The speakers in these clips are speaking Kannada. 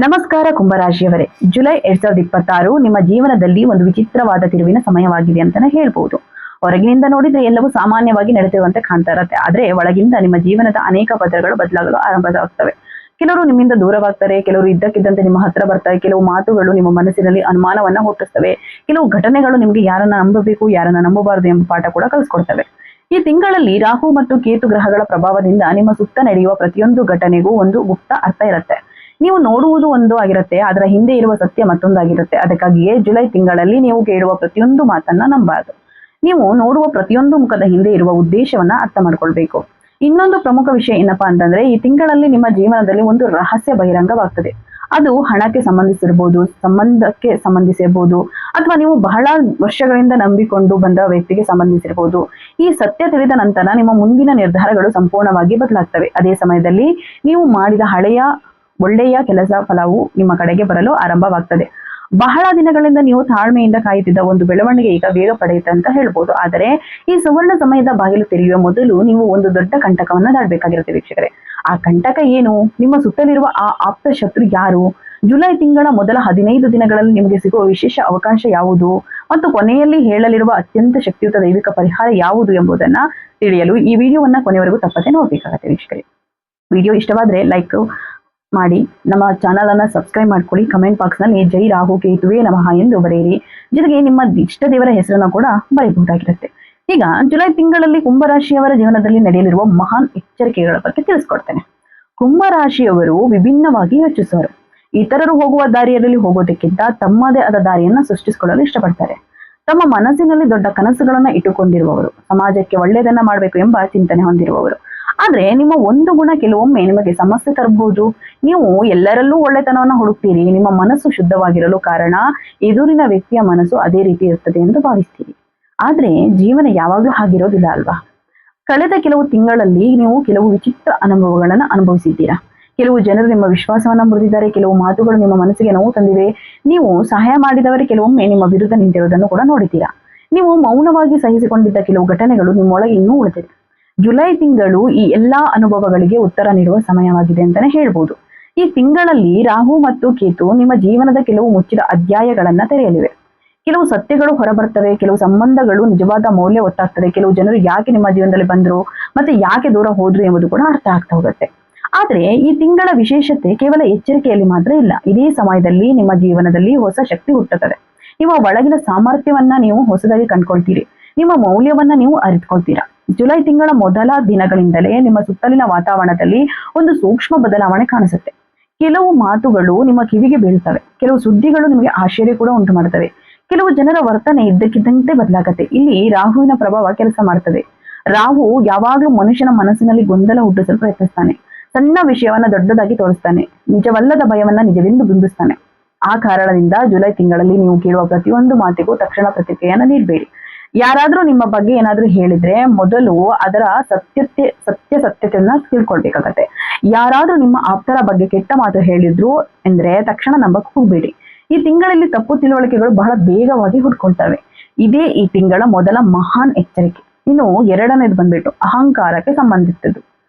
ನಮಸ್ಕಾರ ಕುಂಭರಾಶಿಯವರೇ, ಜುಲೈ 2026 ನಿಮ್ಮ ಜೀವನದಲ್ಲಿ ಒಂದು ವಿಚಿತ್ರವಾದ ತಿರುವಿನ ಸಮಯವಾಗಿದೆ ಅಂತಾನೆ ಹೇಳ್ಬಹುದು. ಹೊರಗಿನಿಂದ ನೋಡಿದ್ರೆ ಎಲ್ಲವೂ ಸಾಮಾನ್ಯವಾಗಿ ನಡೆದಿರುವಂತೆ ಕಾಣ್ತಾ ಇರುತ್ತೆ. ಆದ್ರೆ ಒಳಗಿಂದ ನಿಮ್ಮ ಜೀವನದ ಅನೇಕ ಪದರಗಳು ಬದಲಾಗಲು ಆರಂಭವಾಗ್ತವೆ. ಕೆಲವರು ನಿಮ್ಮಿಂದ ದೂರವಾಗ್ತಾರೆ, ಕೆಲವರು ಇದ್ದಕ್ಕಿದ್ದಂತೆ ನಿಮ್ಮ ಹತ್ರ ಬರ್ತಾರೆ, ಕೆಲವು ಮಾತುಗಳು ನಿಮ್ಮ ಮನಸ್ಸಿನಲ್ಲಿ ಅನುಮಾನವನ್ನ ಹುಟ್ಟಿಸ್ತವೆ, ಕೆಲವು ಘಟನೆಗಳು ನಿಮ್ಗೆ ಯಾರನ್ನ ನಂಬಬೇಕು ಯಾರನ್ನ ನಂಬಬಾರದು ಎಂಬ ಪಾಠ ಕೂಡ ಕಲಿಸ್ಕೊಡ್ತವೆ. ಈ ತಿಂಗಳಲ್ಲಿ ರಾಹು ಮತ್ತು ಕೇತು ಗ್ರಹಗಳ ಪ್ರಭಾವದಿಂದ ನಿಮ್ಮ ಸುತ್ತ ನಡೆಯುವ ಪ್ರತಿಯೊಂದು ಘಟನೆಗೂ ಒಂದು ಗುಪ್ತ ಅರ್ಥ ಇರುತ್ತೆ. ನೀವು ನೋಡುವುದು ಒಂದು ಆಗಿರುತ್ತೆ, ಅದರ ಹಿಂದೆ ಇರುವ ಸತ್ಯ ಮತ್ತೊಂದಾಗಿರುತ್ತೆ. ಅದಕ್ಕಾಗಿಯೇ ಜುಲೈ ತಿಂಗಳಲ್ಲಿ ನೀವು ಕೇಳುವ ಪ್ರತಿಯೊಂದು ಮಾತನ್ನ ನಂಬಾರದು. ನೀವು ನೋಡುವ ಪ್ರತಿಯೊಂದು ಮುಖದ ಹಿಂದೆ ಇರುವ ಉದ್ದೇಶವನ್ನ ಅರ್ಥ ಮಾಡ್ಕೊಳ್ಬೇಕು. ಇನ್ನೊಂದು ಪ್ರಮುಖ ವಿಷಯ ಏನಪ್ಪಾ ಅಂತಂದ್ರೆ, ಈ ತಿಂಗಳಲ್ಲಿ ನಿಮ್ಮ ಜೀವನದಲ್ಲಿ ಒಂದು ರಹಸ್ಯ ಬಹಿರಂಗವಾಗ್ತದೆ. ಅದು ಹಣಕ್ಕೆ ಸಂಬಂಧಿಸಿರ್ಬೋದು, ಸಂಬಂಧಕ್ಕೆ ಸಂಬಂಧಿಸಿರ್ಬೋದು, ಅಥವಾ ನೀವು ಬಹಳ ವರ್ಷಗಳಿಂದ ನಂಬಿಕೊಂಡು ಬಂದ ವ್ಯಕ್ತಿಗೆ ಸಂಬಂಧಿಸಿರ್ಬೋದು. ಈ ಸತ್ಯ ತಿಳಿದ ನಂತರ ನಿಮ್ಮ ಮುಂದಿನ ನಿರ್ಧಾರಗಳು ಸಂಪೂರ್ಣವಾಗಿ ಬದಲಾಗ್ತವೆ. ಅದೇ ಸಮಯದಲ್ಲಿ ನೀವು ಮಾಡಿದ ಒಳ್ಳೆಯ ಕೆಲಸ ಫಲವು ನಿಮ್ಮ ಕಡೆಗೆ ಬರಲು ಆರಂಭವಾಗ್ತದೆ. ಬಹಳ ದಿನಗಳಿಂದ ನೀವು ತಾಳ್ಮೆಯಿಂದ ಕಾಯುತ್ತಿದ್ದ ಒಂದು ಬೆಳವಣಿಗೆ ಈಗ ವೇಗ ಪಡೆಯುತ್ತೆ ಅಂತ ಹೇಳ್ಬೋದು. ಆದರೆ ಈ ಸುವರ್ಣ ಸಮಯದ ಬಾಗಿಲು ತೆರೆಯುವ ಮೊದಲು ನೀವು ಒಂದು ದೊಡ್ಡ ಕಂಟಕವನ್ನ ದಾಟಬೇಕಾಗಿರುತ್ತೆ ವೀಕ್ಷಕರೇ. ಆ ಕಂಟಕ ಏನು? ನಿಮ್ಮ ಸುತ್ತಲಿರುವ ಆ ಆಪ್ತ ಶತ್ರು ಯಾರು? ಜುಲೈ ತಿಂಗಳ ಮೊದಲ 15 ದಿನಗಳಲ್ಲಿ ನಿಮಗೆ ಸಿಗುವ ವಿಶೇಷ ಅವಕಾಶ ಯಾವುದು ಮತ್ತು ಕೊನೆಯಲ್ಲಿ ಹೇಳಲಿರುವ ಅತ್ಯಂತ ಶಕ್ತಿಯುತ ದೈವಿಕ ಪರಿಹಾರ ಯಾವುದು ಎಂಬುದನ್ನ ತಿಳಿಯಲು ಈ ವಿಡಿಯೋವನ್ನ ಕೊನೆವರೆಗೂ ತಪ್ಪದೆ ನೋಡ್ಬೇಕಾಗತ್ತೆ ವೀಕ್ಷಕರೇ. ವಿಡಿಯೋ ಇಷ್ಟವಾದ್ರೆ ಲೈಕ್ ಮಾಡಿ, ನಮ್ಮ ಚಾನಲ್ ಅನ್ನ ಸಬ್ಸ್ಕ್ರೈಬ್ ಮಾಡ್ಕೊಳ್ಳಿ. ಕಮೆಂಟ್ ಬಾಕ್ಸ್ ನಲ್ಲಿ ಜೈ ರಾಹು ಕೇತುವೆ ನಮಃ ಎಂದು ಬರೆಯಿರಿ. ಜೊತೆಗೆ ನಿಮ್ಮ ಇಷ್ಟ ದೇವರ ಹೆಸರನ್ನ ಕೂಡ ಬರೆಯಬಹುದಾಗಿರುತ್ತೆ. ಈಗ ಜುಲೈ ತಿಂಗಳಲ್ಲಿ ಕುಂಭರಾಶಿಯವರ ಜೀವನದಲ್ಲಿ ನಡೆಯಲಿರುವ ಮಹಾನ್ ಎಚ್ಚರಿಕೆಗಳ ಬಗ್ಗೆ ತಿಳಿಸ್ಕೊಡ್ತೇನೆ. ಕುಂಭರಾಶಿಯವರು ವಿಭಿನ್ನವಾಗಿ ಯೋಚಿಸುವರು. ಇತರರು ಹೋಗುವ ದಾರಿಯಲ್ಲಿ ಹೋಗೋದಕ್ಕಿಂತ ತಮ್ಮದೇ ಆದ ದಾರಿಯನ್ನ ಸೃಷ್ಟಿಸಿಕೊಳ್ಳಲು ಇಷ್ಟಪಡ್ತಾರೆ. ತಮ್ಮ ಮನಸ್ಸಿನಲ್ಲಿ ದೊಡ್ಡ ಕನಸುಗಳನ್ನ ಇಟ್ಟುಕೊಂಡಿರುವವರು, ಸಮಾಜಕ್ಕೆ ಒಳ್ಳೆಯದನ್ನ ಮಾಡಬೇಕು ಎಂಬ ಚಿಂತನೆ ಹೊಂದಿರುವವರು. ಆದ್ರೆ ನಿಮ್ಮ ಒಂದು ಗುಣ ಕೆಲವೊಮ್ಮೆ ನಿಮಗೆ ಸಮಸ್ಯೆ ತರಬಹುದು. ನೀವು ಎಲ್ಲರಲ್ಲೂ ಒಳ್ಳೆತನವನ್ನ ಹುಡುಕ್ತೀರಿ. ನಿಮ್ಮ ಮನಸ್ಸು ಶುದ್ಧವಾಗಿರಲು ಕಾರಣ ಎದುರಿನ ವ್ಯಕ್ತಿಯ ಮನಸ್ಸು ಅದೇ ರೀತಿ ಇರ್ತದೆ ಎಂದು ಭಾವಿಸ್ತೀರಿ. ಆದ್ರೆ ಜೀವನ ಯಾವಾಗ್ಲೂ ಹಾಗಿರೋದಿಲ್ಲ ಅಲ್ವಾ? ಕಳೆದ ಕೆಲವು ತಿಂಗಳಲ್ಲಿ ನೀವು ಕೆಲವು ವಿಚಿತ್ರ ಅನುಭವಗಳನ್ನ ಅನುಭವಿಸಿದ್ದೀರಾ. ಕೆಲವು ಜನರು ನಿಮ್ಮ ವಿಶ್ವಾಸವನ್ನ ಮುರಿದಿದ್ದಾರೆ, ಕೆಲವು ಮಾತುಗಳು ನಿಮ್ಮ ಮನಸ್ಸಿಗೆ ನೋವು ತಂದಿವೆ. ನೀವು ಸಹಾಯ ಮಾಡಿದವರೇ ಕೆಲವೊಮ್ಮೆ ನಿಮ್ಮ ವಿರುದ್ಧ ನಿಂತಿರುವುದನ್ನು ಕೂಡ ನೋಡಿದ್ದೀರಾ. ನೀವು ಮೌನವಾಗಿ ಸಹಿಸಿಕೊಂಡಿದ್ದ ಕೆಲವು ಘಟನೆಗಳು ನಿಮ್ಮೊಳಗೆ ಇನ್ನೂ ಉಳಿದಿದೆ. ಜುಲೈ ತಿಂಗಳು ಈ ಎಲ್ಲಾ ಅನುಭವಗಳಿಗೆ ಉತ್ತರ ನೀಡುವ ಸಮಯವಾಗಿದೆ ಅಂತಾನೆ ಹೇಳ್ಬೋದು. ಈ ತಿಂಗಳಲ್ಲಿ ರಾಹು ಮತ್ತು ಕೇತು ನಿಮ್ಮ ಜೀವನದ ಕೆಲವು ಮುಚ್ಚಿದ ಅಧ್ಯಾಯಗಳನ್ನ ತೆರೆಯಲಿವೆ. ಕೆಲವು ಸತ್ಯಗಳು ಹೊರಬರ್ತವೆ, ಕೆಲವು ಸಂಬಂಧಗಳು ನಿಜವಾದ ಮೌಲ್ಯ ಗೊತ್ತಾಗ್ತದೆ, ಕೆಲವು ಜನರು ಯಾಕೆ ನಿಮ್ಮ ಜೀವನದಲ್ಲಿ ಬಂದ್ರು ಮತ್ತೆ ಯಾಕೆ ದೂರ ಹೋದ್ರು ಎಂಬುದು ಕೂಡ ಅರ್ಥ ಆಗ್ತಾ ಹೋಗುತ್ತೆ. ಆದ್ರೆ ಈ ತಿಂಗಳ ವಿಶೇಷತೆ ಕೇವಲ ಎಚ್ಚರಿಕೆಯಲ್ಲಿ ಮಾತ್ರ ಇಲ್ಲ. ಇದೇ ಸಮಯದಲ್ಲಿ ನಿಮ್ಮ ಜೀವನದಲ್ಲಿ ಹೊಸ ಶಕ್ತಿ ಹುಟ್ಟುತ್ತದೆ. ನಿಮ್ಮ ಒಳಗಿನ ಸಾಮರ್ಥ್ಯವನ್ನ ನೀವು ಹೊಸದಾಗಿ ಕಂಡ್ಕೊಳ್ತೀರಿ. ನಿಮ್ಮ ಮೌಲ್ಯವನ್ನ ನೀವು ಅರಿತುಕೊಳ್ತೀರಾ. ಜುಲೈ ತಿಂಗಳ ಮೊದಲ ದಿನಗಳಿಂದಲೇ ನಿಮ್ಮ ಸುತ್ತಲಿನ ವಾತಾವರಣದಲ್ಲಿ ಒಂದು ಸೂಕ್ಷ್ಮ ಬದಲಾವಣೆ ಕಾಣಿಸುತ್ತೆ. ಕೆಲವು ಮಾತುಗಳು ನಿಮ್ಮ ಕಿವಿಗೆ ಬೀಳ್ತವೆ, ಕೆಲವು ಸುದ್ದಿಗಳು ನಿಮಗೆ ಆಶ್ಚರ್ಯ ಕೂಡ ಉಂಟು ಮಾಡ್ತವೆ, ಕೆಲವು ಜನರ ವರ್ತನೆ ಇದ್ದಕ್ಕಿದ್ದಂತೆ ಬದಲಾಗತ್ತೆ. ಇಲ್ಲಿ ರಾಹುವಿನ ಪ್ರಭಾವ ಕೆಲಸ ಮಾಡ್ತದೆ. ರಾಹು ಯಾವಾಗ್ಲೂ ಮನುಷ್ಯನ ಮನಸ್ಸಿನಲ್ಲಿ ಗೊಂದಲ ಹುಟ್ಟಿಸಲು ಪ್ರಯತ್ನಿಸ್ತಾನೆ. ಸಣ್ಣ ವಿಷಯವನ್ನ ದೊಡ್ಡದಾಗಿ ತೋರಿಸ್ತಾನೆ, ನಿಜವಲ್ಲದ ಭಯವನ್ನ ನಿಜವೆಂದು ಬಿಂಬಿಸ್ತಾನೆ. ಆ ಕಾರಣದಿಂದ ಜುಲೈ ತಿಂಗಳಲ್ಲಿ ನೀವು ಕೇಳುವ ಪ್ರತಿಯೊಂದು ಮಾತಿಗೂ ತಕ್ಷಣ ಪ್ರತಿಕ್ರಿಯೆಯನ್ನ ನೀಡಬೇಡಿ. ಯಾರಾದ್ರೂ ನಿಮ್ಮ ಬಗ್ಗೆ ಏನಾದ್ರೂ ಹೇಳಿದ್ರೆ ಮೊದಲು ಅದರ ಸತ್ಯತೆಯನ್ನ ತಿಳ್ಕೊಳ್ಬೇಕಾಗತ್ತೆ. ಯಾರಾದ್ರೂ ನಿಮ್ಮ ಆಪ್ತರ ಬಗ್ಗೆ ಕೆಟ್ಟ ಮಾತು ಹೇಳಿದ್ರು ಅಂದ್ರೆ ತಕ್ಷಣ ನಂಬಕ್ ಹೋಗ್ಬೇಡಿ. ಈ ತಿಂಗಳಲ್ಲಿ ತಪ್ಪು ತಿಳುವಳಿಕೆಗಳು ಬಹಳ ಬೇಗವಾಗಿ ಹುಡ್ಕೊಳ್ತವೆ. ಇದೇ ಈ ತಿಂಗಳ ಮೊದಲ ಮಹಾನ್ ಎಚ್ಚರಿಕೆ. ಇನ್ನು ಎರಡನೇದು ಬಂದ್ಬಿಟ್ಟು ಅಹಂಕಾರಕ್ಕೆ ಸಂಬಂಧಿಸಿದ್ದು.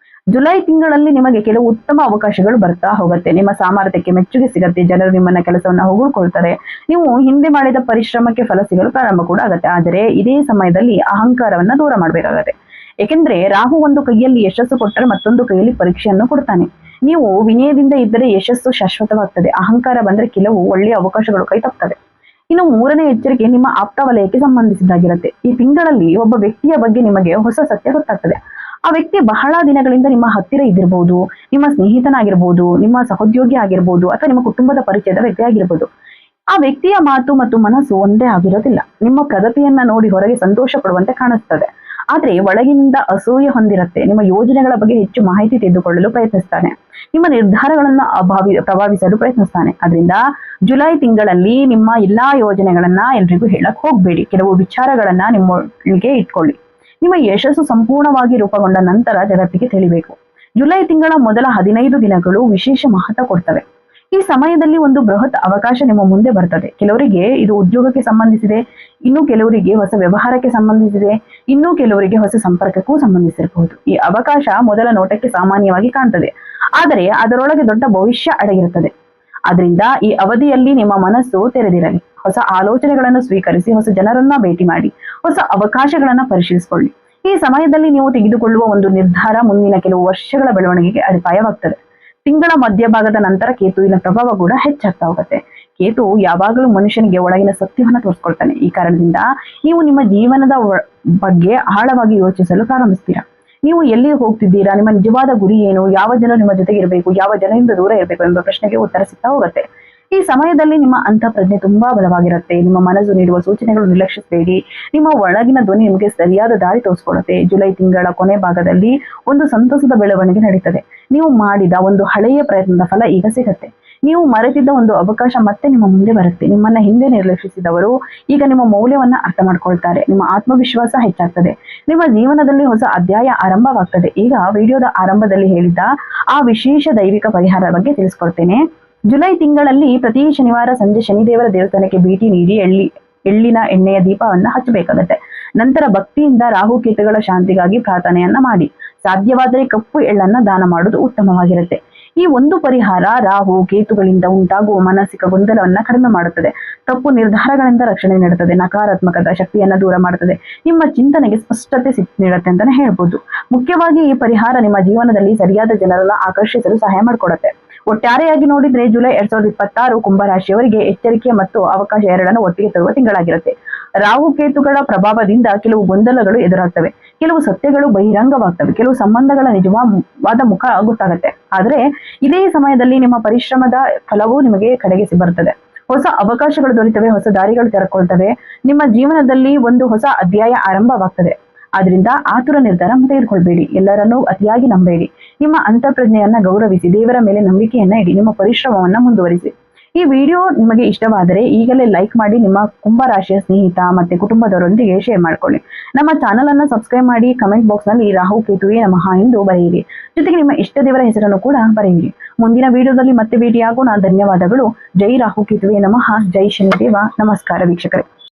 ಜುಲೈ ತಿಂಗಳಲ್ಲಿ ನಿಮಗೆ ಕೆಲವು ಉತ್ತಮ ಅವಕಾಶಗಳು ಬರ್ತಾ ಹೋಗುತ್ತೆ. ನಿಮ್ಮ ಸಾಮರ್ಥ್ಯಕ್ಕೆ ಮೆಚ್ಚುಗೆ ಸಿಗತ್ತೆ, ಜನರು ನಿಮ್ಮನ್ನ ಕೆಲಸವನ್ನ ಹೊಗಳ್ಕೊಳ್ತಾರೆ, ನೀವು ಹಿಂದೆ ಮಾಡಿದ ಪರಿಶ್ರಮಕ್ಕೆ ಫಲ ಸಿಗಲು ಪ್ರಾರಂಭ ಕೂಡ ಆಗುತ್ತೆ. ಆದರೆ ಇದೇ ಸಮಯದಲ್ಲಿ ಅಹಂಕಾರವನ್ನ ದೂರ ಮಾಡ್ಬೇಕಾಗತ್ತೆ. ಏಕೆಂದ್ರೆ ರಾಹು ಒಂದು ಕೈಯಲ್ಲಿ ಯಶಸ್ಸು ಕೊಟ್ಟರೆ ಮತ್ತೊಂದು ಕೈಯಲ್ಲಿ ಪರೀಕ್ಷೆಯನ್ನು ಕೊಡ್ತಾನೆ. ನೀವು ವಿನಯದಿಂದ ಇದ್ದರೆ ಯಶಸ್ಸು ಶಾಶ್ವತವಾಗ್ತದೆ. ಅಹಂಕಾರ ಬಂದ್ರೆ ಕೆಲವು ಒಳ್ಳೆಯ ಅವಕಾಶಗಳು ಕೈ ತಪ್ಪುತ್ತವೆ. ಇನ್ನು ಮೂರನೇ ಎಚ್ಚರಿಕೆ ನಿಮ್ಮ ಆಪ್ತ ವಲಯಕ್ಕೆ ಸಂಬಂಧಿಸಿದ್ದಾಗಿರುತ್ತೆ. ಈ ತಿಂಗಳಲ್ಲಿ ಒಬ್ಬ ವ್ಯಕ್ತಿಯ ಬಗ್ಗೆ ನಿಮಗೆ ಹೊಸ ಸತ್ಯ ಗೊತ್ತಾಗ್ತದೆ. ಆ ವ್ಯಕ್ತಿ ಬಹಳ ದಿನಗಳಿಂದ ನಿಮ್ಮ ಹತ್ತಿರ ಇದ್ದಿರಬಹುದು, ನಿಮ್ಮ ಸ್ನೇಹಿತನಾಗಿರ್ಬೋದು, ನಿಮ್ಮ ಸಹೋದ್ಯೋಗಿ ಆಗಿರ್ಬೋದು, ಅಥವಾ ನಿಮ್ಮ ಕುಟುಂಬದ ಪರಿಚಯದ ವ್ಯಕ್ತಿ ಆಗಿರ್ಬೋದು. ಆ ವ್ಯಕ್ತಿಯ ಮಾತು ಮತ್ತು ಮನಸ್ಸು ಒಂದೇ ಆಗಿರೋದಿಲ್ಲ. ನಿಮ್ಮ ಪ್ರಗತಿಯನ್ನ ನೋಡಿ ಹೊರಗೆ ಸಂತೋಷ ಪಡುವಂತೆ ಕಾಣಿಸ್ತದೆ, ಆದ್ರೆ ಒಳಗಿನಿಂದ ಅಸೂಯೆ ಹೊಂದಿರುತ್ತೆ. ನಿಮ್ಮ ಯೋಜನೆಗಳ ಬಗ್ಗೆ ಹೆಚ್ಚು ಮಾಹಿತಿ ತೆಗೆದುಕೊಳ್ಳಲು ಪ್ರಯತ್ನಿಸ್ತಾನೆ, ನಿಮ್ಮ ನಿರ್ಧಾರಗಳನ್ನ ಪ್ರಭಾವಿಸಲು ಪ್ರಯತ್ನಿಸ್ತಾನೆ. ಅದರಿಂದ ಜುಲೈ ತಿಂಗಳಲ್ಲಿ ನಿಮ್ಮ ಎಲ್ಲಾ ಯೋಜನೆಗಳನ್ನ ಎಲ್ರಿಗೂ ಹೇಳಕ್ ಹೋಗ್ಬೇಡಿ. ಕೆಲವು ವಿಚಾರಗಳನ್ನ ನಿಮ್ಮೊಳಗೆ ಇಟ್ಕೊಳ್ಳಿ. ನಿಮ್ಮ ಯಶಸ್ಸು ಸಂಪೂರ್ಣವಾಗಿ ರೂಪುಗೊಂಡ ನಂತರ ಜಗತ್ತಿಗೆ ತಿಳಿಬೇಕು. ಜುಲೈ ತಿಂಗಳ ಮೊದಲ 15 ದಿನಗಳು ವಿಶೇಷ ಮಹತ್ವ ಕೊಡ್ತವೆ. ಈ ಸಮಯದಲ್ಲಿ ಒಂದು ಬೃಹತ್ ಅವಕಾಶ ನಿಮ್ಮ ಮುಂದೆ ಬರ್ತದೆ. ಕೆಲವರಿಗೆ ಇದು ಉದ್ಯೋಗಕ್ಕೆ ಸಂಬಂಧಿಸಿದೆ, ಇನ್ನು ಕೆಲವರಿಗೆ ಹೊಸ ವ್ಯವಹಾರಕ್ಕೆ ಸಂಬಂಧಿಸಿದೆ, ಇನ್ನು ಕೆಲವರಿಗೆ ಹೊಸ ಸಂಪರ್ಕಕ್ಕೂ ಸಂಬಂಧಿಸಿರಬಹುದು. ಈ ಅವಕಾಶ ಮೊದಲ ನೋಟಕ್ಕೆ ಸಾಮಾನ್ಯವಾಗಿ ಕಾಣ್ತದೆ, ಆದರೆ ಅದರೊಳಗೆ ದೊಡ್ಡ ಭವಿಷ್ಯ ಅಡಗಿರುತ್ತದೆ. ಅದರಿಂದ ಈ ಅವಧಿಯಲ್ಲಿ ನಿಮ್ಮ ಮನಸ್ಸು ತೆರೆದಿರಲಿ. ಹೊಸ ಆಲೋಚನೆಗಳನ್ನು ಸ್ವೀಕರಿಸಿ, ಹೊಸ ಜನರನ್ನ ಭೇಟಿ ಮಾಡಿ, ಹೊಸ ಅವಕಾಶಗಳನ್ನ ಪರಿಶೀಲಿಸಿಕೊಳ್ಳಿ. ಈ ಸಮಯದಲ್ಲಿ ನೀವು ತೆಗೆದುಕೊಳ್ಳುವ ಒಂದು ನಿರ್ಧಾರ ಮುಂದಿನ ಕೆಲವು ವರ್ಷಗಳ ಬೆಳವಣಿಗೆಗೆ ಅಡಿಪಾಯವಾಗ್ತದೆ. ತಿಂಗಳ ಮಧ್ಯಭಾಗದ ನಂತರ ಕೇತುವಿನ ಪ್ರಭಾವ ಕೂಡ ಹೆಚ್ಚಾಗ್ತಾ ಹೋಗುತ್ತೆ. ಕೇತು ಯಾವಾಗಲೂ ಮನುಷ್ಯನಿಗೆ ಒಳಗಿನ ಸತ್ಯವನ್ನ ತೋರಿಸ್ಕೊಳ್ತಾನೆ. ಈ ಕಾರಣದಿಂದ ನೀವು ನಿಮ್ಮ ಜೀವನದ ಬಗ್ಗೆ ಆಳವಾಗಿ ಯೋಚಿಸಲು ಪ್ರಾರಂಭಿಸ್ತೀರಾ. ನೀವು ಎಲ್ಲಿ ಹೋಗ್ತಿದ್ದೀರಾ, ನಿಮ್ಮ ನಿಜವಾದ ಗುರಿ ಏನು, ಯಾವ ಜನರು ನಿಮ್ಮ ಜೊತೆಗೆ ಇರಬೇಕು, ಯಾವ ಜನರಿಂದ ದೂರ ಇರಬೇಕು ಎಂಬ ಪ್ರಶ್ನೆಗೆ ಉತ್ತರ ಸಿಗ್ತಾ ಹೋಗುತ್ತೆ. ಈ ಸಮಯದಲ್ಲಿ ನಿಮ್ಮ ಅಂತಃಪ್ರಜ್ಞೆ ತುಂಬಾ ಬಲವಾಗಿರುತ್ತೆ. ನಿಮ್ಮ ಮನಸ್ಸು ನೀಡುವ ಸೂಚನೆಗಳು ನಿರ್ಲಕ್ಷಿಸಬೇಡಿ. ನಿಮ್ಮ ಒಳಗಿನ ಧ್ವನಿ ನಿಮಗೆ ಸರಿಯಾದ ದಾರಿ ತೋರಿಸ್ಕೊಡುತ್ತೆ. ಜುಲೈ ತಿಂಗಳ ಕೊನೆ ಭಾಗದಲ್ಲಿ ಒಂದು ಸಂತಸದ ಬೆಳವಣಿಗೆ ನಡೀತದೆ. ನೀವು ಮಾಡಿದ ಒಂದು ಹಳೆಯ ಪ್ರಯತ್ನದ ಫಲ ಈಗ ಸಿಗತ್ತೆ. ನೀವು ಮರೆತಿದ್ದ ಒಂದು ಅವಕಾಶ ಮತ್ತೆ ನಿಮ್ಮ ಮುಂದೆ ಬರುತ್ತೆ. ನಿಮ್ಮನ್ನ ಹಿಂದೆ ನಿರ್ಲಕ್ಷಿಸಿದವರು ಈಗ ನಿಮ್ಮ ಮೌಲ್ಯವನ್ನ ಅರ್ಥ ಮಾಡ್ಕೊಳ್ತಾರೆ. ನಿಮ್ಮ ಆತ್ಮವಿಶ್ವಾಸ ಹೆಚ್ಚಾಗ್ತದೆ. ನಿಮ್ಮ ಜೀವನದಲ್ಲಿ ಹೊಸ ಅಧ್ಯಾಯ ಆರಂಭವಾಗ್ತದೆ. ಈಗ ವಿಡಿಯೋದ ಆರಂಭದಲ್ಲಿ ಹೇಳಿದ್ದ ಆ ವಿಶೇಷ ದೈವಿಕ ಪರಿಹಾರದ ಬಗ್ಗೆ ತಿಳಿಸ್ಕೊಡ್ತೇನೆ. ಜುಲೈ ತಿಂಗಳಲ್ಲಿ ಪ್ರತಿ ಶನಿವಾರ ಸಂಜೆ ಶನಿದೇವರ ದೇವಸ್ಥಾನಕ್ಕೆ ಭೇಟಿ ನೀಡಿ ಎಳ್ಳಿನ ಎಣ್ಣೆಯ ದೀಪವನ್ನ ಹಚ್ಚಬೇಕಾಗತ್ತೆ. ನಂತರ ಭಕ್ತಿಯಿಂದ ರಾಹುಕೇತುಗಳ ಶಾಂತಿಗಾಗಿ ಪ್ರಾರ್ಥನೆಯನ್ನ ಮಾಡಿ. ಸಾಧ್ಯವಾದರೆ ಕಪ್ಪು ಎಳ್ಳನ್ನ ದಾನ ಮಾಡುವುದು ಉತ್ತಮವಾಗಿರುತ್ತೆ. ಈ ಒಂದು ಪರಿಹಾರ ರಾಹು ಕೇತುಗಳಿಂದ ಉಂಟಾಗುವ ಮಾನಸಿಕ ಗೊಂದಲವನ್ನ ಕಡಿಮೆ ಮಾಡುತ್ತದೆ. ತಪ್ಪು ನಿರ್ಧಾರಗಳಿಂದ ರಕ್ಷಣೆ ನೀಡುತ್ತದೆ. ನಕಾರಾತ್ಮಕದ ಶಕ್ತಿಯನ್ನ ದೂರ ಮಾಡುತ್ತದೆ. ನಿಮ್ಮ ಚಿಂತನೆಗೆ ಸ್ಪಷ್ಟತೆ ನೀಡುತ್ತೆ ಅಂತಾನೆ ಹೇಳ್ಬೋದು. ಮುಖ್ಯವಾಗಿ ಈ ಪರಿಹಾರ ನಿಮ್ಮ ಜೀವನದಲ್ಲಿ ಸರಿಯಾದ ಜನರನ್ನ ಆಕರ್ಷಿಸಲು ಸಹಾಯ ಮಾಡಿಕೊಡುತ್ತೆ. ಒಟ್ಟಾರೆಯಾಗಿ ನೋಡಿದ್ರೆ ಜುಲೈ 2026 ಕುಂಭರಾಶಿಯವರಿಗೆ ಎಚ್ಚರಿಕೆ ಮತ್ತು ಅವಕಾಶ ಎರಡನ್ನು ಒಟ್ಟಿಗೆ ತರುವ ತಿಂಗಳಾಗಿರುತ್ತೆ. ರಾಹು ಕೇತುಗಳ ಪ್ರಭಾವದಿಂದ ಕೆಲವು ಗೊಂದಲಗಳು ಎದುರಾಗ್ತವೆ, ಕೆಲವು ಸತ್ಯಗಳು ಬಹಿರಂಗವಾಗ್ತವೆ, ಕೆಲವು ಸಂಬಂಧಗಳ ನಿಜವಾದ ಮುಖ ಗೊತ್ತಾಗುತ್ತೆ. ಆದ್ರೆ ಇದೇ ಸಮಯದಲ್ಲಿ ನಿಮ್ಮ ಪರಿಶ್ರಮದ ಫಲವೂ ನಿಮಗೆ ಕಡೆಗೆ ಬರುತ್ತದೆ. ಹೊಸ ಅವಕಾಶಗಳು ದೊರೆತವೆ, ಹೊಸ ದಾರಿಗಳು ತೆರೆಕೊಳ್ತವೆ. ನಿಮ್ಮ ಜೀವನದಲ್ಲಿ ಒಂದು ಹೊಸ ಅಧ್ಯಾಯ ಆರಂಭವಾಗ್ತದೆ. ಆದ್ರಿಂದ ಆತುರ ನಿರ್ಧಾರ ತೆಗೆದುಕೊಳ್ಬೇಡಿ. ಎಲ್ಲರನ್ನೂ ಅತಿಯಾಗಿ ನಂಬೇಡಿ. ನಿಮ್ಮ ಅಂತಃಪ್ರಜ್ಞೆಯನ್ನ ಗೌರವಿಸಿ, ದೇವರ ಮೇಲೆ ನಂಬಿಕೆಯನ್ನ ಇಡಿ. ನಿಮ್ಮ ಪರಿಶ್ರಮವನ್ನ ಮುಂದುವರಿಸಿ. ಈ ವಿಡಿಯೋ ನಿಮಗೆ ಇಷ್ಟವಾದರೆ ಈಗಲೇ ಲೈಕ್ ಮಾಡಿ, ನಿಮ್ಮ ಕುಂಭರಾಶಿಯ ಸ್ನೇಹಿತ ಮತ್ತೆ ಕುಟುಂಬದವರೊಂದಿಗೆ ಶೇರ್ ಮಾಡ್ಕೊಳ್ಳಿ. ನಮ್ಮ ಚಾನಲ್ ಅನ್ನ ಸಬ್ಸ್ಕ್ರೈಬ್ ಮಾಡಿ. ಕಮೆಂಟ್ ಬಾಕ್ಸ್ ನಲ್ಲಿ ರಾಹು ಕೇತುವೆ ನಮಃ ಎಂದು ಬರೆಯಿರಿ. ಜೊತೆಗೆ ನಿಮ್ಮ ಇಷ್ಟ ದೇವರ ಹೆಸರನ್ನು ಕೂಡ ಬರೆಯಿರಿ. ಮುಂದಿನ ವಿಡಿಯೋದಲ್ಲಿ ಮತ್ತೆ ಭೇಟಿಯಾಗೋಣ. ಧನ್ಯವಾದಗಳು. ಜೈ ರಾಹು ಕೇತುವೆ ನಮಃ. ಜೈ ಶನಿದೇವ. ನಮಸ್ಕಾರ ವೀಕ್ಷಕರೇ.